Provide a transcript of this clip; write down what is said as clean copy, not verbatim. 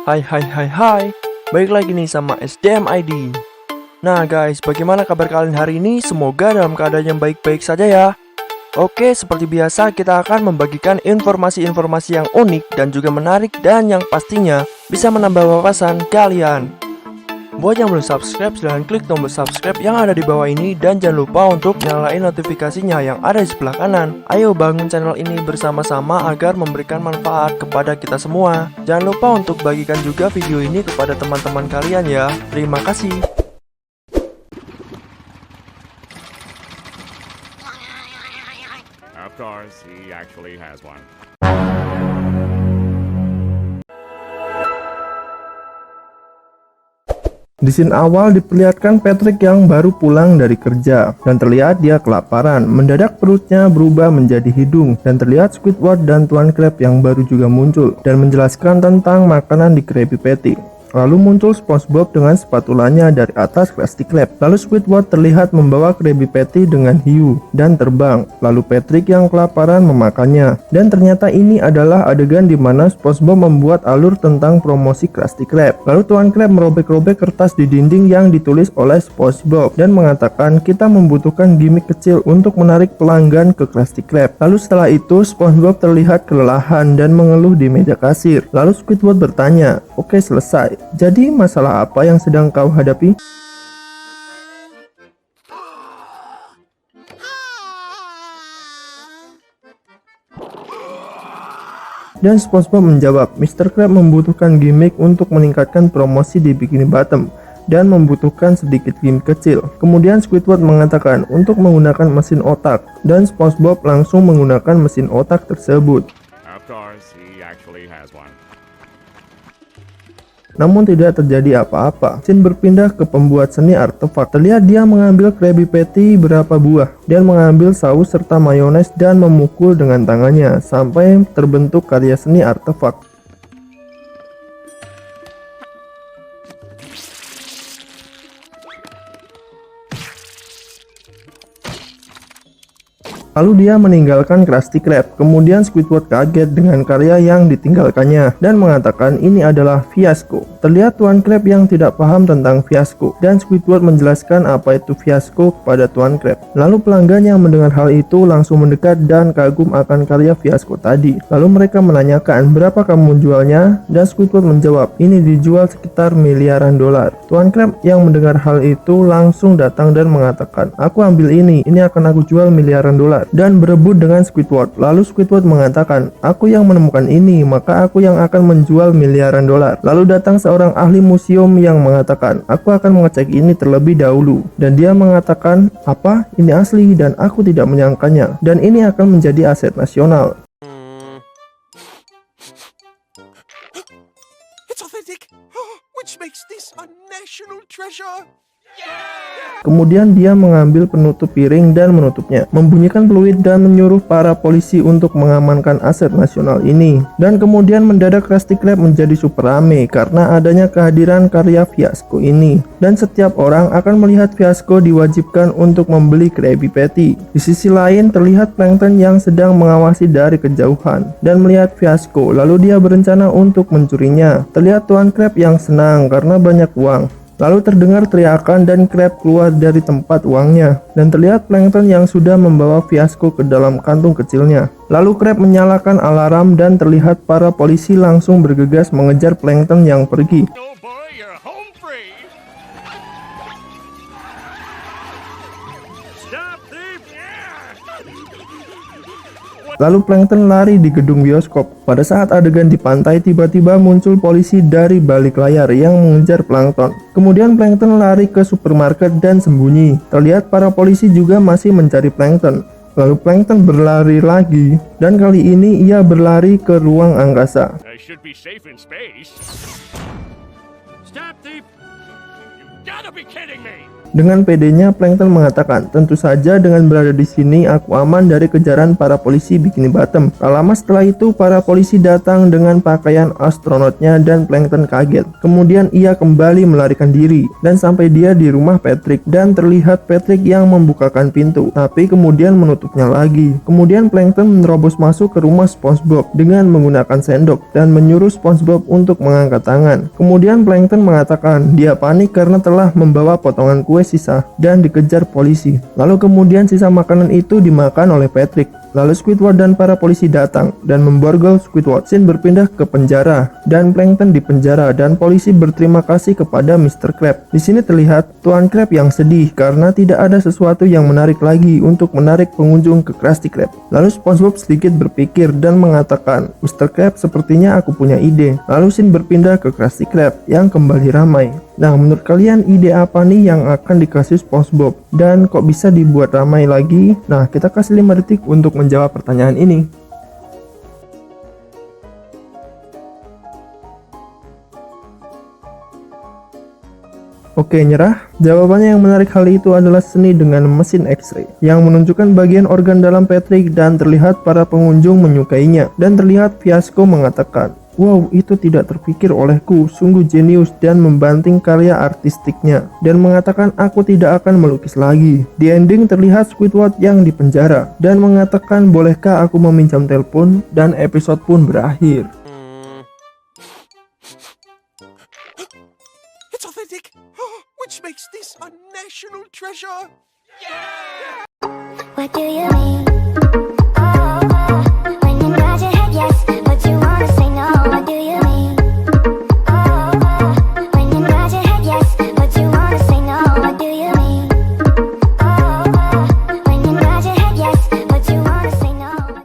Hai, balik lagi nih sama SDM ID. Nah guys, bagaimana kabar kalian hari ini? Semoga dalam keadaan yang baik-baik saja ya. Oke, seperti biasa kita akan membagikan informasi-informasi yang unik dan juga menarik, dan yang pastinya bisa menambah wawasan kalian. Buat yang belum subscribe, silahkan klik tombol subscribe yang ada di bawah ini, dan jangan lupa untuk nyalain notifikasinya yang ada di sebelah kanan. Ayo bangun channel ini bersama-sama agar memberikan manfaat kepada kita semua. Jangan lupa untuk bagikan juga video ini kepada teman-teman kalian ya. Terima kasih. Of course, he actually has one. Di scene awal diperlihatkan Patrick yang baru pulang dari kerja dan terlihat dia kelaparan. Mendadak perutnya berubah menjadi hidung dan terlihat Squidward dan Tuan Crab yang baru juga muncul dan menjelaskan tentang makanan di Krabby Patty. Lalu muncul SpongeBob dengan spatulanya dari atas Krusty Krab. Lalu Squidward terlihat membawa Krabby Patty dengan hiu dan terbang. Lalu Patrick yang kelaparan memakannya. Dan ternyata ini adalah adegan di mana SpongeBob membuat alur tentang promosi Krusty Krab. Lalu Tuan Crab merobek-robek kertas di dinding yang ditulis oleh SpongeBob dan mengatakan kita membutuhkan gimmick kecil untuk menarik pelanggan ke Krusty Krab. Lalu setelah itu SpongeBob terlihat kelelahan dan mengeluh di meja kasir. Lalu Squidward bertanya, "Oke, selesai. Jadi masalah apa yang sedang kau hadapi?" Dan SpongeBob menjawab, Mr. Krab membutuhkan gimmick untuk meningkatkan promosi di Bikini Bottom dan membutuhkan sedikit gimmick kecil. Kemudian Squidward mengatakan untuk menggunakan mesin otak, dan SpongeBob langsung menggunakan mesin otak tersebut. Of course, he actually has one. Namun tidak terjadi apa-apa. Scene berpindah ke pembuat seni artefak. Terlihat dia mengambil Krabby Patty berapa buah dan mengambil saus serta mayones dan memukul dengan tangannya sampai terbentuk karya seni artefak. Lalu dia meninggalkan Krusty Krab. Kemudian Squidward kaget dengan karya yang ditinggalkannya dan mengatakan ini adalah fiasko. Terlihat Tuan Crab yang tidak paham tentang fiasko dan Squidward menjelaskan apa itu fiasko kepada Tuan Crab. Lalu pelanggan yang mendengar hal itu langsung mendekat dan kagum akan karya fiasko tadi. Lalu mereka menanyakan berapa kamu menjualnya, dan Squidward menjawab ini dijual sekitar miliaran dolar. Tuan Crab yang mendengar hal itu langsung datang dan mengatakan aku ambil ini akan aku jual miliaran dolar, dan berebut dengan Squidward. Lalu Squidward mengatakan, aku yang menemukan ini, maka aku yang akan menjual miliaran dolar. Lalu datang seorang ahli museum yang mengatakan, aku akan mengecek ini terlebih dahulu. Dan dia mengatakan, apa? Ini asli dan aku tidak menyangkanya. Dan ini akan menjadi aset nasional. It's authentic, which makes this a national treasure. Kemudian dia mengambil penutup piring dan menutupnya, membunyikan peluit dan menyuruh para polisi untuk mengamankan aset nasional ini. Dan kemudian mendadak Krusty Krab menjadi super rame karena adanya kehadiran karya fiasko ini. Dan setiap orang akan melihat fiasko diwajibkan untuk membeli Krabby Patty. Di sisi lain terlihat Plankton yang sedang mengawasi dari kejauhan dan melihat fiasko, lalu dia berencana untuk mencurinya. Terlihat Tuan Crab yang senang karena banyak uang. Lalu terdengar teriakan dan Crab keluar dari tempat uangnya. Dan terlihat Plankton yang sudah membawa fiasko ke dalam kantung kecilnya. Lalu Crab menyalakan alarm dan terlihat para polisi langsung bergegas mengejar Plankton yang pergi. Oh boy, you're home free. Stop thief! Lalu Plankton lari di gedung bioskop. Pada saat adegan di pantai, tiba-tiba muncul polisi dari balik layar yang mengejar Plankton. Kemudian Plankton lari ke supermarket dan sembunyi. Terlihat para polisi juga masih mencari Plankton. Lalu Plankton berlari lagi, dan kali ini ia berlari ke ruang angkasa. I should be safe in space. Stop thief! You gotta be kidding me! Dengan pedenya, Plankton mengatakan, tentu saja dengan berada di sini aku aman dari kejaran para polisi Bikini Bottom. Tak lama setelah itu, para polisi datang dengan pakaian astronotnya dan Plankton kaget. Kemudian ia kembali melarikan diri dan sampai dia di rumah Patrick dan terlihat Patrick yang membukakan pintu, tapi kemudian menutupnya lagi. Kemudian Plankton menerobos masuk ke rumah SpongeBob dengan menggunakan sendok dan menyuruh SpongeBob untuk mengangkat tangan. Kemudian Plankton mengatakan dia panik karena telah membawa potongan kue sisa dan dikejar polisi. Lalu kemudian sisa makanan itu dimakan oleh Patrick. Lalu Squidward dan para polisi datang dan memborgol Squidward. Scene berpindah ke penjara dan Plankton di penjara dan polisi berterima kasih kepada Mr. Krab. Di sini terlihat Tuan Krab yang sedih karena tidak ada sesuatu yang menarik lagi untuk menarik pengunjung ke Krusty Krab. Lalu SpongeBob sedikit berpikir dan mengatakan, Mr. Krab, sepertinya aku punya ide. Lalu scene berpindah ke Krusty Krab yang kembali ramai. Nah, menurut kalian ide apa nih yang akan dikasih SpongeBob? Dan kok bisa dibuat ramai lagi? Nah, kita kasih 5 detik untuk menjawab pertanyaan ini. Oke, nyerah? Jawabannya yang menarik kali itu adalah seni dengan mesin X-ray yang menunjukkan bagian organ dalam Patrick dan terlihat para pengunjung menyukainya. Dan terlihat Fiasco mengatakan, wow, itu tidak terpikir olehku, sungguh jenius dan membanting karya artistiknya. Dan mengatakan aku tidak akan melukis lagi. Di ending terlihat Squidward yang dipenjara dan mengatakan bolehkah aku meminjam telepon, dan episode pun berakhir. It's authentic, which makes this a national treasure. What do you mean?